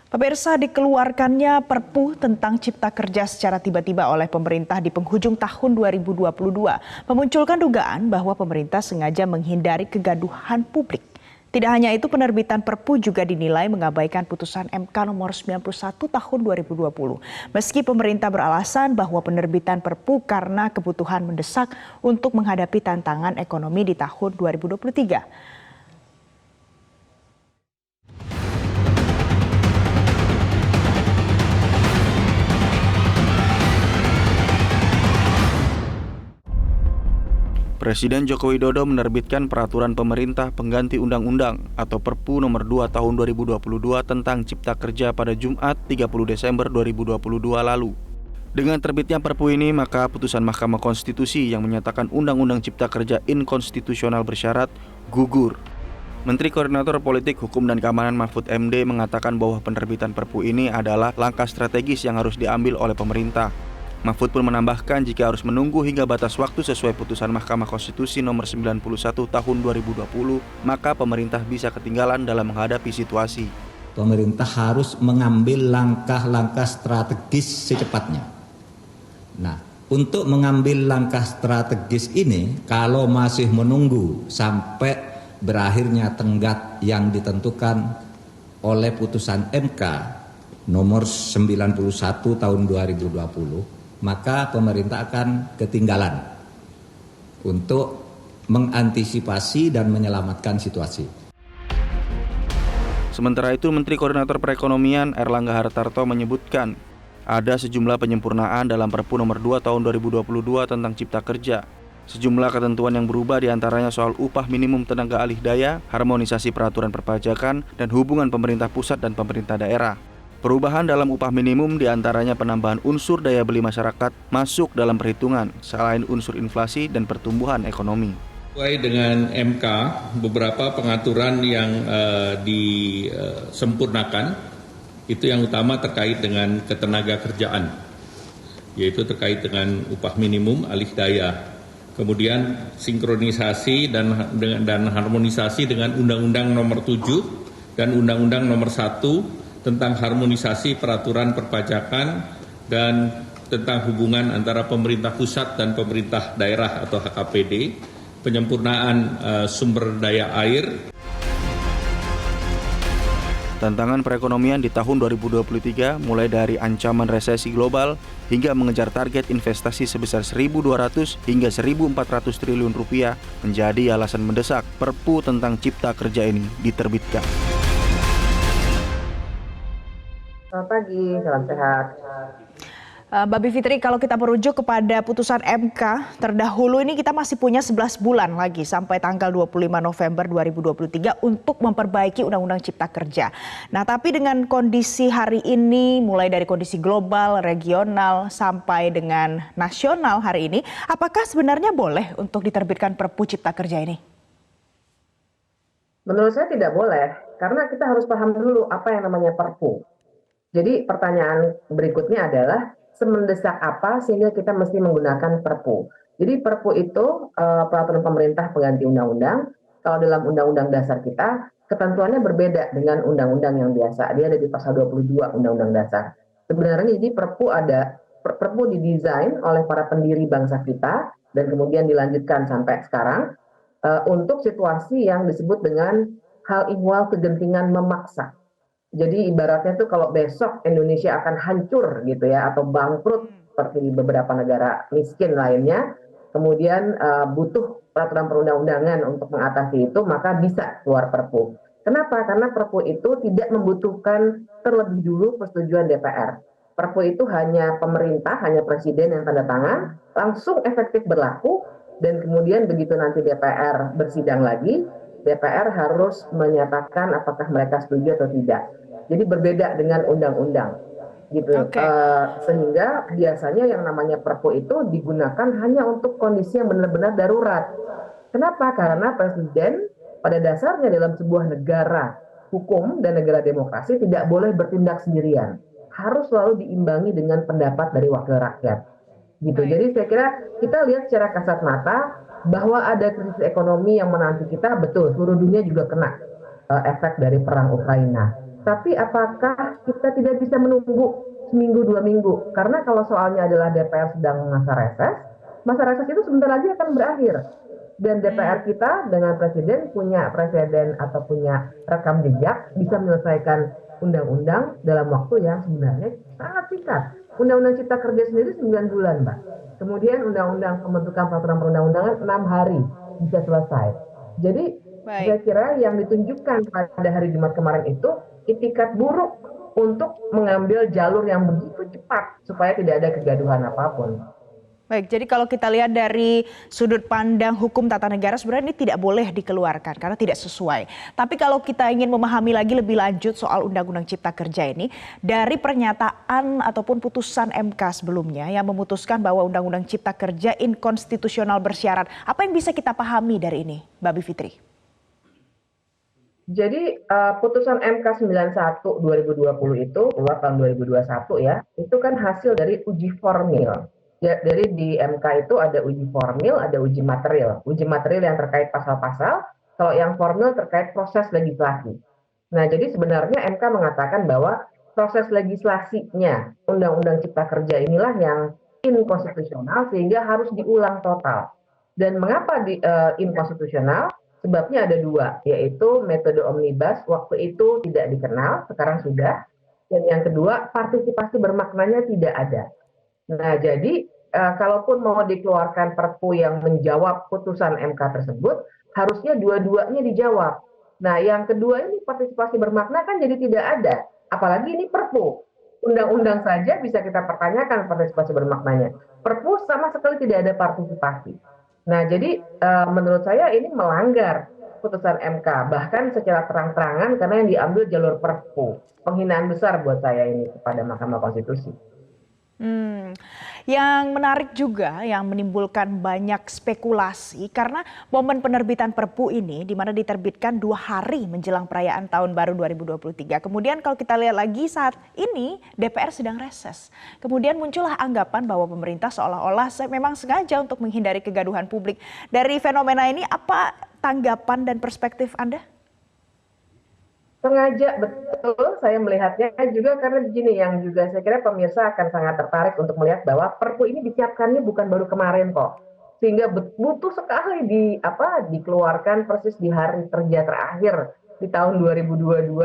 Pemirsa, dikeluarkannya Perpu tentang Cipta Kerja secara tiba-tiba oleh pemerintah di penghujung tahun 2022 memunculkan dugaan bahwa pemerintah sengaja menghindari kegaduhan publik. Tidak hanya itu, penerbitan Perpu juga dinilai mengabaikan putusan MK nomor 91 tahun 2020. Meski pemerintah beralasan bahwa penerbitan Perpu karena kebutuhan mendesak untuk menghadapi tantangan ekonomi di tahun 2023. Presiden Joko Widodo menerbitkan peraturan pemerintah pengganti undang-undang atau Perpu nomor 2 tahun 2022 tentang Cipta Kerja pada Jumat 30 Desember 2022 lalu. Dengan terbitnya Perpu ini, maka putusan Mahkamah Konstitusi yang menyatakan Undang-Undang Cipta Kerja inkonstitusional bersyarat gugur. Menteri Koordinator Politik, Hukum dan Keamanan Mahfud MD mengatakan bahwa penerbitan Perpu ini adalah langkah strategis yang harus diambil oleh pemerintah. Mahfud pun menambahkan jika harus menunggu hingga batas waktu sesuai putusan Mahkamah Konstitusi nomor 91 tahun 2020, maka pemerintah bisa ketinggalan dalam menghadapi situasi. Pemerintah harus mengambil langkah-langkah strategis secepatnya. Nah, untuk mengambil langkah strategis ini, kalau masih menunggu sampai berakhirnya tenggat yang ditentukan oleh putusan MK nomor 91 tahun 2020, maka pemerintah akan ketinggalan untuk mengantisipasi dan menyelamatkan situasi. Sementara itu, Menteri Koordinator Perekonomian Erlangga Hartarto menyebutkan ada sejumlah penyempurnaan dalam Perpu nomor 2 tahun 2022 tentang Cipta Kerja. Sejumlah ketentuan yang berubah diantaranya soal upah minimum tenaga alih daya, harmonisasi peraturan perpajakan, dan hubungan pemerintah pusat dan pemerintah daerah. Perubahan dalam upah minimum diantaranya penambahan unsur daya beli masyarakat masuk dalam perhitungan selain unsur inflasi dan pertumbuhan ekonomi. Sesuai dengan MK, beberapa pengaturan yang disempurnakan itu yang utama terkait dengan ketenaga kerjaan, yaitu terkait dengan upah minimum alih daya, kemudian sinkronisasi dan harmonisasi dengan Undang-Undang Nomor 7 dan Undang-Undang Nomor 1 tentang harmonisasi peraturan perpajakan dan tentang hubungan antara pemerintah pusat dan pemerintah daerah atau HKPD, penyempurnaan sumber daya air. Tantangan perekonomian di tahun 2023 mulai dari ancaman resesi global hingga mengejar target investasi sebesar 1.200 hingga 1.400 triliun rupiah menjadi alasan mendesak Perpu tentang Cipta Kerja ini diterbitkan. Selamat pagi, salam sehat. Mbak Bivitri, kalau kita merujuk kepada putusan MK terdahulu ini kita masih punya 11 bulan lagi sampai tanggal 25 November 2023 untuk memperbaiki Undang-Undang Cipta Kerja. Nah, tapi dengan kondisi hari ini, mulai dari kondisi global, regional, sampai dengan nasional hari ini, apakah sebenarnya boleh untuk diterbitkan Perpu Cipta Kerja ini? Menurut saya tidak boleh, karena kita harus paham dulu apa yang namanya Perpu. Jadi pertanyaan berikutnya adalah semendesak apa sehingga kita mesti menggunakan Perpu. Jadi Perpu itu peraturan pemerintah pengganti undang-undang. Kalau dalam undang-undang dasar kita, ketentuannya berbeda dengan undang-undang yang biasa. Dia ada di pasal 22 undang-undang dasar. Sebenarnya jadi Perpu didesain oleh para pendiri bangsa kita dan kemudian dilanjutkan sampai sekarang untuk situasi yang disebut dengan hal ihwal kegentingan memaksa. Jadi ibaratnya tuh kalau besok Indonesia akan hancur gitu ya atau bangkrut seperti di beberapa negara miskin lainnya, kemudian butuh peraturan perundang-undangan untuk mengatasi itu, maka bisa keluar Perpu. Kenapa? Karena Perpu itu tidak membutuhkan terlebih dulu persetujuan DPR. Perpu itu hanya pemerintah, hanya presiden yang tanda tangan, langsung efektif berlaku, dan kemudian begitu nanti DPR bersidang lagi, DPR harus menyatakan apakah mereka setuju atau tidak. Jadi berbeda dengan undang-undang, gitu. Sehingga biasanya yang namanya Perpu itu digunakan hanya untuk kondisi yang benar-benar darurat. Kenapa? Karena presiden pada dasarnya dalam sebuah negara hukum dan negara demokrasi tidak boleh bertindak sendirian. Harus selalu diimbangi dengan pendapat dari wakil rakyat. Gitu. Jadi saya kira kita lihat secara kasat mata bahwa ada krisis ekonomi yang menanti kita, betul, seluruh dunia juga kena efek dari perang Ukraina. Tapi apakah kita tidak bisa menunggu seminggu 2 minggu? Karena kalau soalnya adalah DPR sedang masa reses itu sebentar lagi akan berakhir. Dan DPR kita dengan presiden punya rekam jejak bisa menyelesaikan undang-undang dalam waktu yang sebenarnya sangat singkat. Undang-undang Cipta Kerja sendiri 9 bulan, Mbak. Kemudian undang-undang pembentukan peraturan perundang-undangan 6 hari bisa selesai. Jadi saya kira yang ditunjukkan pada hari Jumat kemarin itu itikat buruk untuk mengambil jalur yang begitu cepat supaya tidak ada kegaduhan apapun. Baik, jadi kalau kita lihat dari sudut pandang hukum tata negara sebenarnya ini tidak boleh dikeluarkan karena tidak sesuai. Tapi kalau kita ingin memahami lagi lebih lanjut soal Undang-Undang Cipta Kerja ini, dari pernyataan ataupun putusan MK sebelumnya yang memutuskan bahwa Undang-Undang Cipta Kerja inkonstitusional bersyarat, apa yang bisa kita pahami dari ini, Mbak Bivitri? Jadi putusan MK 91 2020 itu keluar tahun 2021 ya, itu kan hasil dari uji formil. Ya, dari di MK itu ada uji formil, ada uji material. Uji material yang terkait pasal-pasal, kalau yang formil terkait proses legislasi. Nah, jadi sebenarnya MK mengatakan bahwa proses legislasinya Undang-Undang Cipta Kerja inilah yang inkonstitusional sehingga harus diulang total. Dan mengapa inkonstitusional? Sebabnya ada dua, yaitu metode omnibus waktu itu tidak dikenal, sekarang sudah. Dan yang kedua, partisipasi bermaknanya tidak ada. Nah, jadi kalaupun mau dikeluarkan Perpu yang menjawab putusan MK tersebut, harusnya dua-duanya dijawab. Nah, yang kedua ini partisipasi bermakna kan jadi tidak ada. Apalagi ini Perpu. Undang-undang saja bisa kita pertanyakan partisipasi bermaknanya. Perpu sama sekali tidak ada partisipasi. Nah, jadi menurut saya ini melanggar putusan MK, bahkan secara terang-terangan karena yang diambil jalur Perpu. Penghinaan besar buat saya ini kepada Mahkamah Konstitusi. Yang menarik juga yang menimbulkan banyak spekulasi karena momen penerbitan Perpu ini di mana diterbitkan 2 hari menjelang perayaan Tahun Baru 2023. Kemudian kalau kita lihat lagi saat ini DPR sedang reses. Kemudian muncullah anggapan bahwa pemerintah seolah-olah memang sengaja untuk menghindari kegaduhan publik. Dari fenomena ini apa tanggapan dan perspektif Anda? Sengaja betul saya melihatnya juga karena begini yang juga saya kira pemirsa akan sangat tertarik untuk melihat bahwa Perpu ini disiapkannya bukan baru kemarin kok. Sehingga butuh sekali dikeluarkan persis di hari kerja terakhir di tahun 2022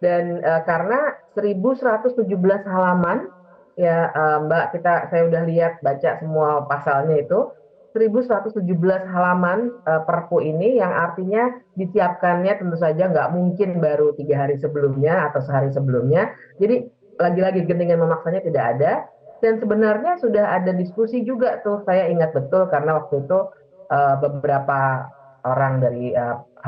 dan karena 1117 halaman ya Mbak saya udah lihat baca semua pasalnya itu 1117 halaman Perpu ini yang artinya disiapkannya tentu saja nggak mungkin baru 3 hari sebelumnya atau sehari sebelumnya. Jadi lagi-lagi gentingan memaksanya tidak ada. Dan sebenarnya sudah ada diskusi juga tuh, saya ingat betul karena waktu itu beberapa orang dari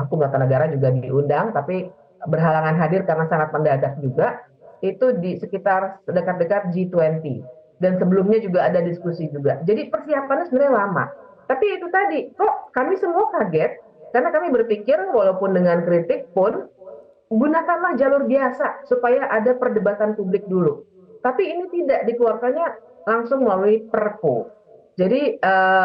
hukum tata negara juga diundang, tapi berhalangan hadir karena sangat mendadak juga. Itu di sekitar dekat-dekat G20. Dan sebelumnya juga ada diskusi juga. Jadi persiapannya sebenarnya lama. Tapi itu tadi, kok kami semua kaget, karena kami berpikir walaupun dengan kritik pun, gunakanlah jalur biasa supaya ada perdebatan publik dulu. Tapi ini tidak, dikeluarkannya langsung melalui Perpu. Jadi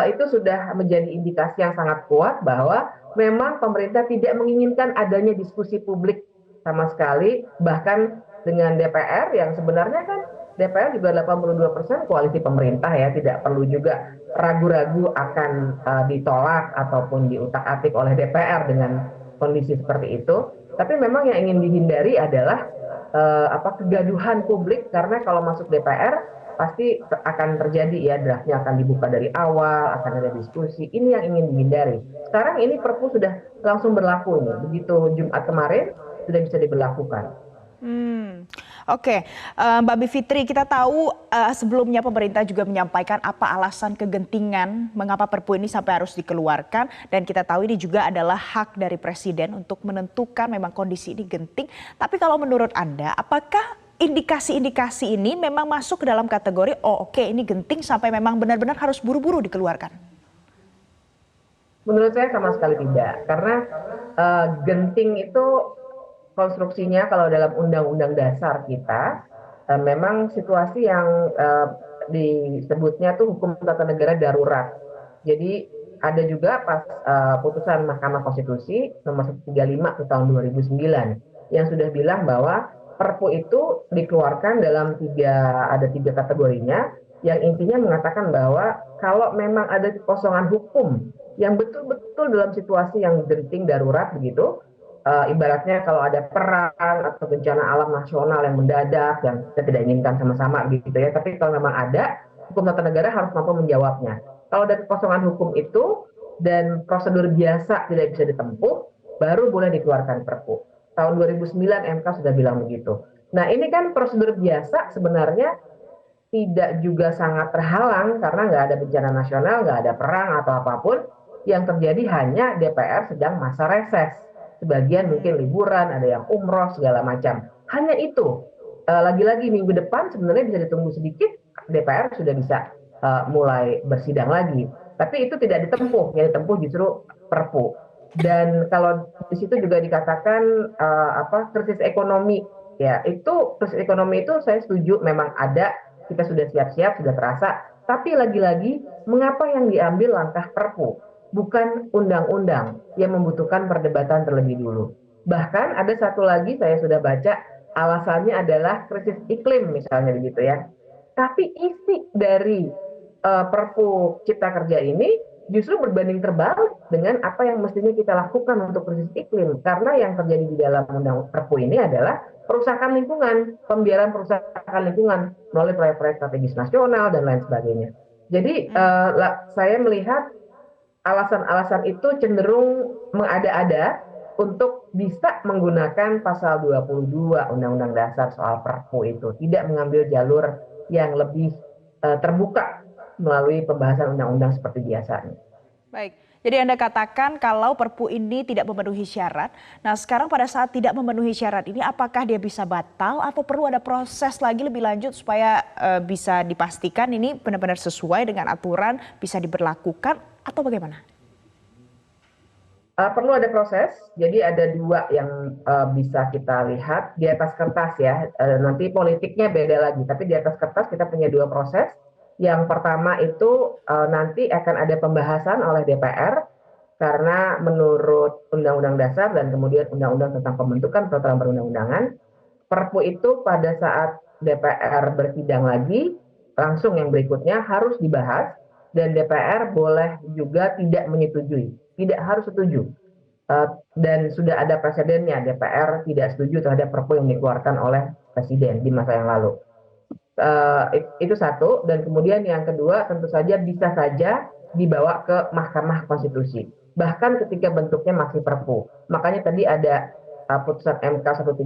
itu sudah menjadi indikasi yang sangat kuat bahwa memang pemerintah tidak menginginkan adanya diskusi publik sama sekali, bahkan dengan DPR yang sebenarnya kan DPR juga 82% koalisi pemerintah ya, tidak perlu juga ragu-ragu akan ditolak ataupun diutak-atik oleh DPR dengan kondisi seperti itu. Tapi memang yang ingin dihindari adalah kegaduhan publik karena kalau masuk DPR pasti akan terjadi ya, draftnya akan dibuka dari awal, akan ada diskusi. Ini yang ingin dihindari. Sekarang ini Perpu sudah langsung berlaku nih. Begitu Jumat kemarin sudah bisa diberlakukan. Oke, Mbak Bivitri, kita tahu sebelumnya pemerintah juga menyampaikan apa alasan kegentingan mengapa Perpu ini sampai harus dikeluarkan, dan kita tahu ini juga adalah hak dari Presiden untuk menentukan memang kondisi ini genting. Tapi kalau menurut Anda, apakah indikasi-indikasi ini memang masuk ke dalam kategori ini genting sampai memang benar-benar harus buru-buru dikeluarkan? Menurut saya sama sekali tidak, karena genting itu konstruksinya kalau dalam undang-undang dasar kita memang situasi yang disebutnya tuh hukum tata negara darurat. Jadi ada juga pas putusan Mahkamah Konstitusi nomor 135 tahun 2009 yang sudah bilang bahwa Perpu itu dikeluarkan dalam ada tiga kategorinya, yang intinya mengatakan bahwa kalau memang ada kekosongan hukum yang betul-betul dalam situasi yang genting darurat begitu, ibaratnya kalau ada perang atau bencana alam nasional yang mendadak yang kita tidak inginkan sama-sama gitu ya, tapi kalau memang ada, hukum tata negara harus mampu menjawabnya. Kalau ada kekosongan hukum itu dan prosedur biasa tidak bisa ditempuh, baru boleh dikeluarkan Perpu. Tahun 2009 MK sudah bilang begitu. Nah ini kan prosedur biasa sebenarnya tidak juga sangat terhalang karena nggak ada bencana nasional, nggak ada perang atau apapun. Yang terjadi hanya DPR sedang masa reses. Sebagian mungkin liburan, ada yang umroh, segala macam. Hanya itu. Lagi-lagi minggu depan sebenarnya bisa ditunggu sedikit, DPR sudah bisa mulai bersidang lagi. Tapi itu tidak ditempuh, yang ditempuh justru Perpu. Dan kalau di situ juga dikatakan krisis ekonomi, ya itu krisis ekonomi itu saya setuju memang ada, kita sudah siap-siap, sudah terasa. Tapi lagi-lagi mengapa yang diambil langkah Perpu, bukan undang-undang yang membutuhkan perdebatan terlebih dulu. Bahkan ada satu lagi saya sudah baca, alasannya adalah krisis iklim misalnya begitu ya. Tapi isi dari Perpu Cipta Kerja ini justru berbanding terbalik dengan apa yang mestinya kita lakukan untuk krisis iklim. Karena yang terjadi di dalam undang Perpu ini adalah perusakan lingkungan, pembiaran perusakan lingkungan melalui proyek-proyek strategis nasional dan lain sebagainya. Jadi saya melihat alasan-alasan itu cenderung mengada-ada untuk bisa menggunakan pasal 22 Undang-Undang Dasar soal Perpu itu. Tidak mengambil jalur yang lebih terbuka melalui pembahasan undang-undang seperti biasanya. Baik, jadi Anda katakan kalau Perpu ini tidak memenuhi syarat. Nah sekarang pada saat tidak memenuhi syarat ini apakah dia bisa batal atau perlu ada proses lagi lebih lanjut supaya bisa dipastikan ini benar-benar sesuai dengan aturan, bisa diberlakukan atau bagaimana? Perlu ada proses, jadi ada dua yang bisa kita lihat di atas kertas ya. Nanti politiknya beda lagi, tapi di atas kertas kita punya dua proses. Yang pertama itu nanti akan ada pembahasan oleh DPR karena menurut Undang-Undang Dasar dan kemudian Undang-Undang tentang pembentukan peraturan perundang-undangan, Perpu itu pada saat DPR bersidang lagi, langsung yang berikutnya harus dibahas dan DPR boleh juga tidak menyetujui, tidak harus setuju. Dan sudah ada presidennya, DPR tidak setuju terhadap Perpu yang dikeluarkan oleh Presiden di masa yang lalu. Itu satu, dan kemudian yang kedua tentu saja bisa saja dibawa ke Mahkamah Konstitusi bahkan ketika bentuknya masih Perpu. Makanya tadi ada putusan MK 135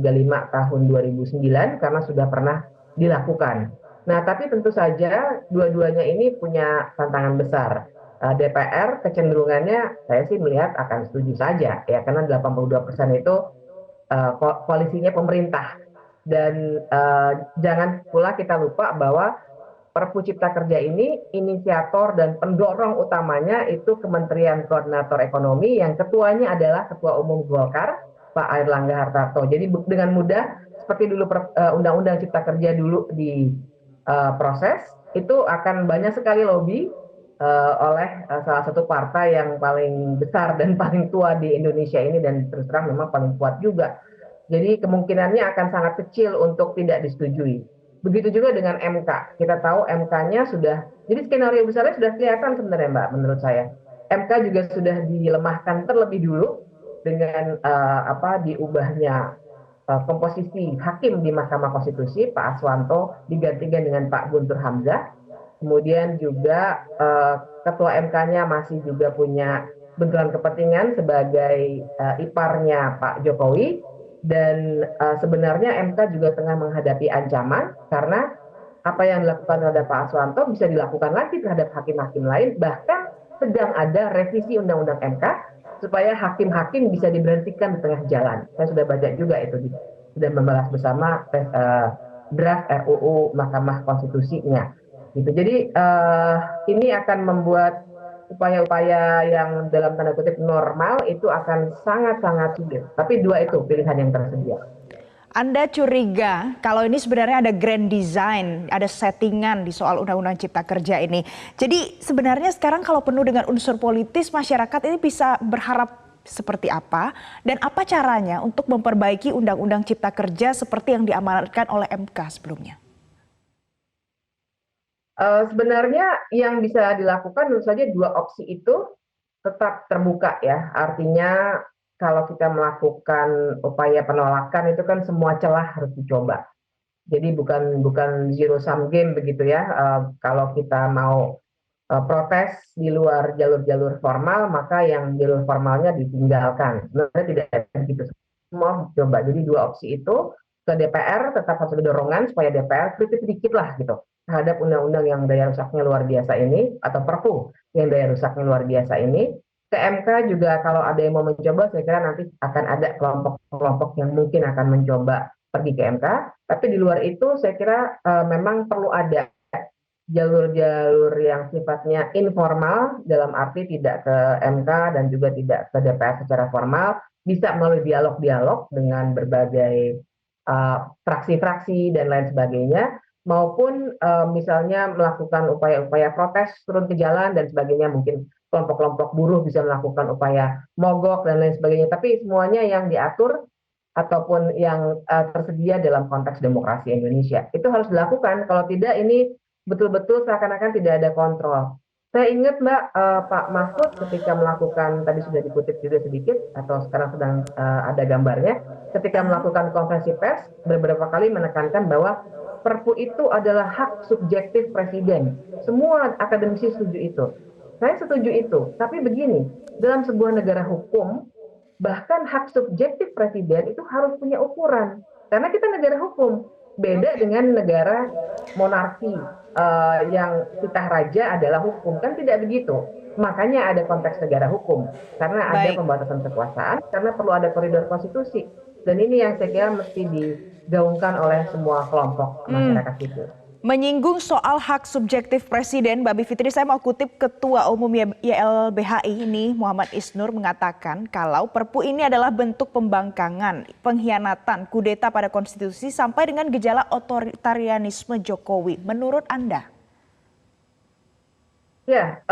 tahun 2009 karena sudah pernah dilakukan. Nah tapi tentu saja dua-duanya ini punya tantangan besar. DPR kecenderungannya saya sih melihat akan setuju saja ya, karena 82% itu koalisinya pemerintah. Dan jangan pula kita lupa bahwa Perpu Cipta Kerja ini inisiator dan pendorong utamanya itu Kementerian Koordinator Ekonomi yang ketuanya adalah Ketua Umum Golkar, Pak Airlangga Hartarto. Jadi dengan mudah seperti dulu Undang-Undang Cipta Kerja dulu di proses, itu akan banyak sekali lobby oleh salah satu partai yang paling besar dan paling tua di Indonesia ini dan terus terang memang paling kuat juga. Jadi kemungkinannya akan sangat kecil untuk tidak disetujui. Begitu juga dengan MK. Kita tahu MK-nya sudah, jadi skenario besarnya sudah kelihatan sebenarnya Mbak, menurut saya. MK juga sudah dilemahkan terlebih dulu dengan diubahnya komposisi hakim di Mahkamah Konstitusi, Pak Aswanto digantikan dengan Pak Guntur Hamzah. Kemudian juga Ketua MK-nya masih juga punya benturan kepentingan sebagai iparnya Pak Jokowi. Dan sebenarnya MK juga tengah menghadapi ancaman karena apa yang dilakukan terhadap Pak Aswanto bisa dilakukan lagi terhadap hakim-hakim lain, bahkan sedang ada revisi Undang-Undang MK supaya hakim-hakim bisa diberhentikan di tengah jalan. Saya sudah baca juga itu, sudah membahas bersama draft RUU Mahkamah Konstitusinya. Gitu. Jadi ini akan membuat upaya-upaya yang dalam tanda kutip normal itu akan sangat-sangat sulit. Tapi dua itu pilihan yang tersedia. Anda curiga kalau ini sebenarnya ada grand design, ada settingan di soal Undang-Undang Cipta Kerja ini. Jadi sebenarnya sekarang kalau penuh dengan unsur politis, masyarakat ini bisa berharap seperti apa dan apa caranya untuk memperbaiki Undang-Undang Cipta Kerja seperti yang diamanatkan oleh MK sebelumnya? Sebenarnya yang bisa dilakukan tentu saja dua opsi itu tetap terbuka ya. Artinya kalau kita melakukan upaya penolakan itu kan semua celah harus dicoba. Jadi bukan zero sum game begitu ya. Kalau kita mau protes di luar jalur-jalur formal, maka yang jalur formalnya ditinggalkan. Sebenarnya tidak begitu. Semua coba. Jadi dua opsi itu ke DPR tetap harus ada dorongan supaya DPR kritis sedikit lah gitu terhadap undang-undang yang daya rusaknya luar biasa ini atau Perpu yang daya rusaknya luar biasa ini. Ke MK juga kalau ada yang mau mencoba, saya kira nanti akan ada kelompok-kelompok yang mungkin akan mencoba pergi ke MK. Tapi di luar itu saya kira memang perlu ada jalur-jalur yang sifatnya informal dalam arti tidak ke MK dan juga tidak ke DPR secara formal, bisa melalui dialog-dialog dengan berbagai fraksi-fraksi dan lain sebagainya, maupun misalnya melakukan upaya-upaya protes turun ke jalan dan sebagainya, mungkin kelompok-kelompok buruh bisa melakukan upaya mogok dan lain sebagainya, tapi semuanya yang diatur ataupun yang tersedia dalam konteks demokrasi Indonesia. Itu harus dilakukan, kalau tidak ini betul-betul seakan-akan tidak ada kontrol. Saya ingat Mbak, Pak Mahfud ketika melakukan, tadi sudah dikutip juga sedikit, atau sekarang sedang ada gambarnya, ketika melakukan konferensi pers, beberapa kali menekankan bahwa Perpu itu adalah hak subjektif Presiden. Semua akademisi setuju itu. Saya setuju itu, tapi begini, dalam sebuah negara hukum, bahkan hak subjektif Presiden itu harus punya ukuran. Karena kita negara hukum, beda dengan negara monarki yang titah raja adalah hukum, kan tidak begitu. Makanya ada konteks negara hukum, karena ada pembatasan kekuasaan, karena perlu ada koridor konstitusi. Dan ini yang saya kira mesti digaungkan oleh semua kelompok masyarakat sipil. Menyinggung soal hak subjektif Presiden, Mbak Bivitri, saya mau kutip Ketua Umum YLBHI ini, Muhammad Isnur, mengatakan kalau Perpu ini adalah bentuk pembangkangan, pengkhianatan, kudeta pada konstitusi sampai dengan gejala otoritarianisme Jokowi. Menurut Anda? Ya,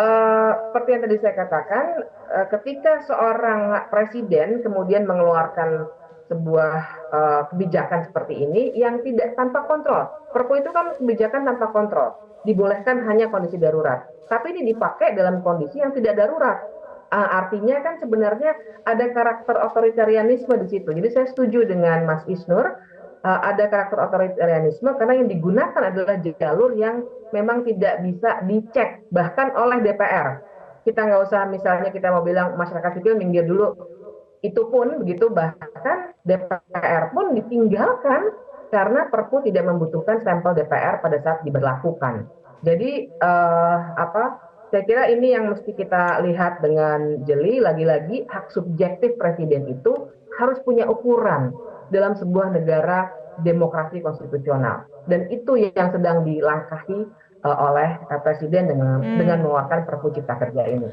seperti yang tadi saya katakan, ketika seorang presiden kemudian mengeluarkan sebuah kebijakan seperti ini yang tidak tanpa kontrol. Perpu itu kan kebijakan tanpa kontrol, dibolehkan hanya kondisi darurat. Tapi ini dipakai dalam kondisi yang tidak darurat. Artinya kan sebenarnya ada karakter otoritarianisme di situ. Jadi saya setuju dengan Mas Isnur, ada karakter otoritarianisme karena yang digunakan adalah jalur yang memang tidak bisa dicek bahkan oleh DPR. Kita nggak usah misalnya kita mau bilang masyarakat sipil minggir dulu. Itu pun begitu, bahkan DPR pun ditinggalkan karena Perpu tidak membutuhkan sampel DPR pada saat diberlakukan. Jadi saya kira ini yang mesti kita lihat dengan jeli. Lagi-lagi hak subjektif Presiden itu harus punya ukuran dalam sebuah negara demokrasi konstitusional. Dan itu yang sedang dilangkahi oleh Presiden dengan mengeluarkan Perpu Cipta Kerja ini.